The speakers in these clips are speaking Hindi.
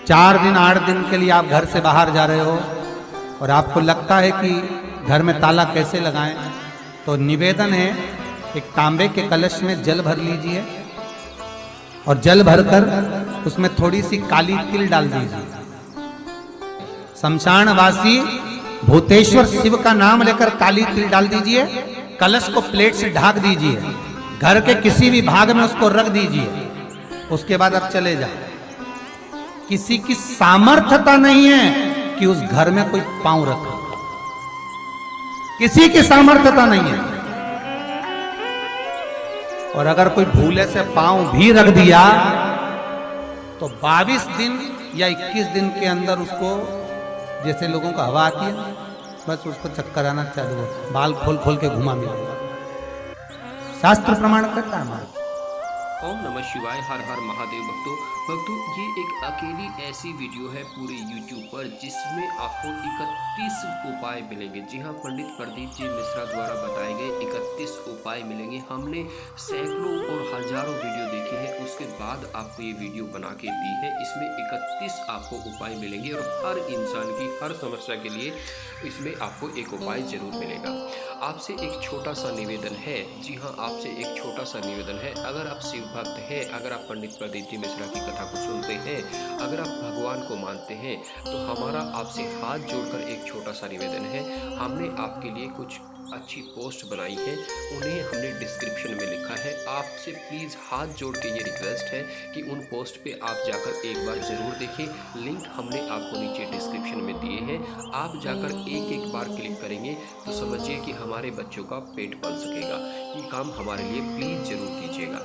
4 दिन 8 दिन के लिए आप घर से बाहर जा रहे हो और आपको लगता है कि घर में ताला कैसे लगाएं, तो निवेदन है एक तांबे के कलश में जल भर लीजिए और जल भरकर उसमें थोड़ी सी काली तिल डाल दीजिए। शमशानवासी भूतेश्वर शिव का नाम लेकर काली तिल डाल दीजिए, कलश को प्लेट से ढक दीजिए, घर के किसी भी भाग में उसको रख दीजिए। उसके बाद आप चले जाओ। किसी की सामर्थ्यता नहीं है कि उस घर में कोई पांव रखे, किसी की सामर्थ्यता नहीं है। और अगर कोई भूले से पांव भी रख दिया तो 22 दिन या 21 दिन के अंदर उसको, जैसे लोगों को हवा आती है, बस उसको चक्कर आना चालू हो, बाल खोल खोल के घुमा मिलेगा। शास्त्र प्रमाण करता है हमारा। ओम नमः शिवाय। हर हर महादेव। भक्तों ये एक अकेली ऐसी वीडियो है पूरे YouTube पर जिसमें आपको 31 उपाय मिलेंगे। जी हाँ, पंडित प्रदीप जी मिश्रा द्वारा बताए गए 31 उपाय मिलेंगे। हमने सैकड़ों और हजारों वीडियो देखी है, उसके बाद आपको ये वीडियो बना के दी है। इसमें 31 आपको उपाय मिलेंगे और हर इंसान की हर समस्या के लिए इसमें आपको एक उपाय जरूर मिलेगा। आपसे एक छोटा सा निवेदन है, जी हाँ, आपसे एक छोटा सा निवेदन है। अगर आप शिव भक्त हैं, अगर आप पंडित प्रदीप जी मिश्रा की कथा को सुनते हैं, अगर आप भगवान को मानते हैं, तो हमारा आपसे हाथ जोड़कर एक छोटा सा निवेदन है। हमने आपके लिए कुछ अच्छी पोस्ट बनाई है, उन्हें हमने डिस्क्रिप्शन में लिखा है। आपसे प्लीज़ हाथ जोड़ के ये रिक्वेस्ट है कि उन पोस्ट पे आप जाकर एक बार ज़रूर देखें। लिंक हमने आपको नीचे डिस्क्रिप्शन में दिए हैं। आप जाकर एक बार क्लिक करेंगे तो समझिए कि हमारे बच्चों का पेट पल सकेगा। ये काम हमारे लिए प्लीज़ ज़रूर कीजिएगा,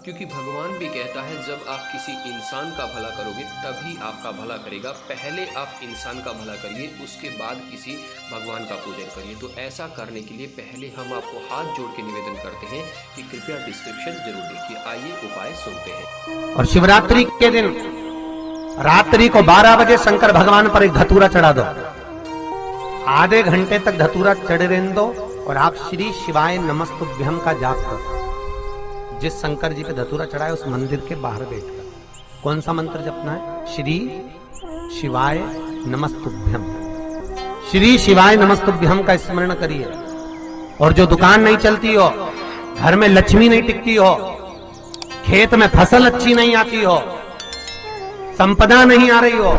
क्योंकि भगवान भी कहता है जब आप किसी इंसान का भला करोगे तभी आपका भला करेगा। पहले आप इंसान का भला करिए, उसके बाद किसी भगवान का पूजन करिए। तो ऐसा करने के लिए पहले हम आपको हाथ जोड़ के निवेदन करते हैं कि कृपया डिस्क्रिप्शन जरूर देखिए। आइए उपाय सुनते हैं। और शिवरात्रि के दिन रात्रि को 12 बजे शंकर भगवान पर एक धतूरा चढ़ा दो। आधे घंटे तक धतूरा चढ़े रहने दो और आप श्री शिवाय नमस्तुभ्यम का जाप करो। जिस शंकर जी पे धतूरा चढ़ा है उस मंदिर के बाहर बैठकर कौन सा मंत्र जपना है? श्री शिवाय नमस्तुभ्यम। श्री शिवाय नमस्तुभ्यम का स्मरण करिए। और जो दुकान नहीं चलती हो, घर में लक्ष्मी नहीं टिकती हो, खेत में फसल अच्छी नहीं आती हो, संपदा नहीं आ रही हो,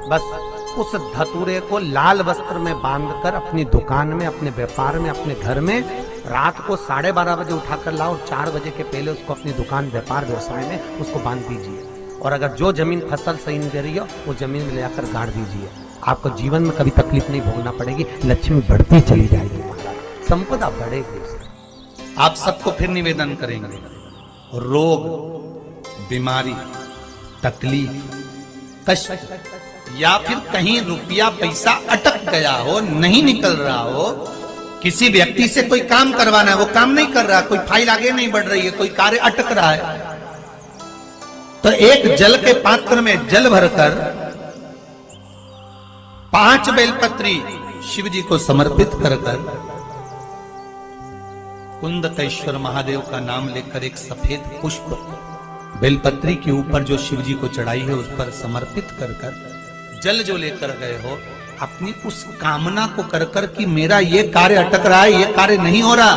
बस उस धतूरे को लाल वस्त्र में बांधकर अपनी दुकान में, अपने व्यापार में, अपने घर में रात को 12:30 बजे उठाकर लाओ और 4 बजे के पहले उसको अपनी दुकान, व्यापार, व्यवसाय में उसको बांध दीजिए। और अगर जो जमीन फसल सही नहीं दे रही हो वो जमीन में ले जाकर गाड़ दीजिए। आपको जीवन में कभी तकलीफ नहीं भोगना पड़ेगी, लक्ष्मी बढ़ती चली जाएगी, संपदा बढ़ेगी। आप सबको फिर निवेदन करेंगे, रोग, बीमारी, तकलीफ, कष्ट या फिर कहीं रुपया पैसा अटक गया हो, नहीं निकल रहा हो, किसी व्यक्ति से कोई काम करवाना है वो काम नहीं कर रहा, कोई फाइल आगे नहीं बढ़ रही है, कोई कार्य अटक रहा है, तो एक जल के पात्र में जल भरकर 5 बेलपत्री शिव जी को समर्पित कर कुंदकेश्वर महादेव का नाम लेकर एक सफेद पुष्प बेलपत्री के ऊपर जो शिव जी को चढ़ाई है उस पर समर्पित कर जल जो लेकर गए हो, अपनी उस कामना को कर कि मेरा ये कार्य अटक रहा है, ये कार्य नहीं हो रहा,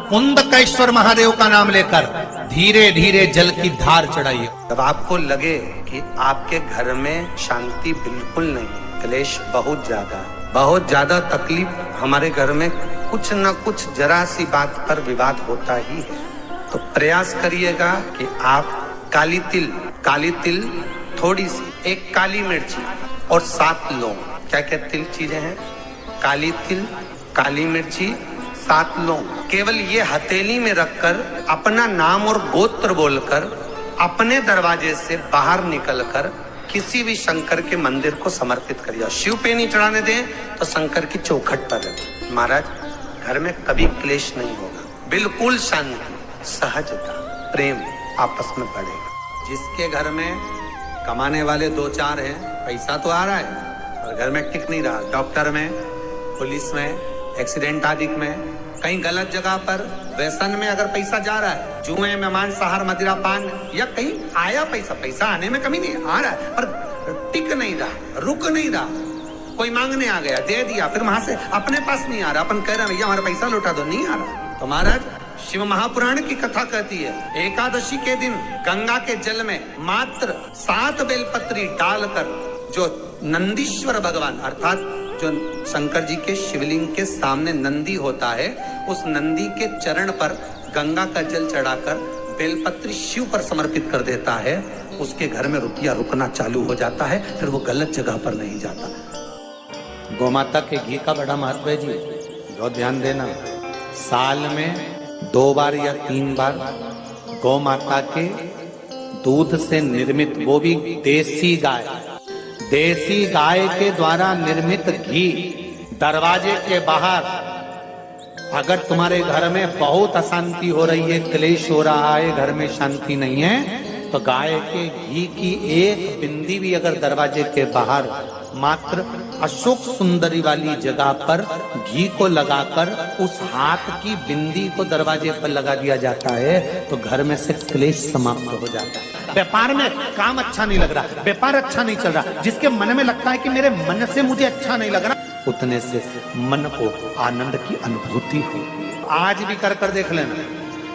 कुंदकेश्वर महादेव का नाम लेकर धीरे धीरे जल की धार चढ़ाइए। जब आपको लगे कि आपके घर में शांति बिल्कुल नहीं, क्लेश बहुत ज्यादा तकलीफ, हमारे घर में कुछ न कुछ जरा सी बात पर विवाद होता ही है, तो प्रयास करिएगा कि आप काली तिल थोड़ी सी, एक काली मिर्ची और 7 लौंग, क्या क्या तिल चीजें हैं? काली तिल, काली मिर्ची, 7 लौंग, केवल ये हथेली में रखकर अपना नाम और गोत्र बोलकर अपने दरवाजे से बाहर निकलकर किसी भी शंकर के मंदिर को समर्पित करिए। शिव पे नहीं चढ़ाने दें तो शंकर की चौखट पर रखें। महाराज, घर में कभी क्लेश नहीं होगा, बिल्कुल शांति, सहजता, प्रेम आपस में बढ़ेगा। जिसके घर में कमाने वाले 2-4 हैं, पैसा तो आ रहा है और घर में टिक नहीं रहा, डॉक्टर में, पुलिस में, एक्सीडेंट आदि में, कहीं गलत जगह पर व्यसन में अगर पैसा जा रहा है, जुए में, मांसाहार, मदिरा पान, या कहीं आया पैसा आने में कमी नहीं, आ रहा है पर टिक नहीं रहा, रुक नहीं रहा, कोई मांगने आ गया, दे दिया, फिर वहां से अपने पास नहीं आ रहा, अपन कह रहे हैं भैया हमारा पैसा लौटा दो, नहीं आ रहा। तो महाराज शिव महापुराण की कथा कहती है, एकादशी के दिन गंगा के जल में मात्र 7 बेलपत्री डालकर जो नंदीश्वर भगवान अर्थात जो शंकर जी के शिवलिंग के सामने नंदी होता है, उस नंदी के चरण पर गंगा का जल चढ़ाकर बेलपत्री शिव पर समर्पित कर देता है, उसके घर में रुपया रुकना चालू हो जाता है, फिर वो गलत जगह पर नहीं जाता। गौमाता के घी का बड़ा महत्व है जी, बहुत ध्यान देना। साल में 2 बार या 3 बार गौ माता के दूध से निर्मित, वो भी देसी गाय के द्वारा निर्मित घी दरवाजे के बाहर, अगर तुम्हारे घर में बहुत अशांति हो रही है, क्लेश हो रहा है, घर में शांति नहीं है, तो गाय के घी की एक बिंदी भी अगर दरवाजे के बाहर मात्र अशोक सुंदरी वाली जगह पर घी को लगाकर उस हाथ की बिंदी को दरवाजे पर लगा दिया जाता है, तो घर में से क्लेश समाप्त हो जाता है। व्यापार में काम अच्छा नहीं लग रहा, व्यापार अच्छा नहीं चल रहा, जिसके मन में लगता है कि मेरे मन से मुझे अच्छा नहीं लग रहा, उतने से मन को आनंद की अनुभूति हो। आज भी कर देख लेना।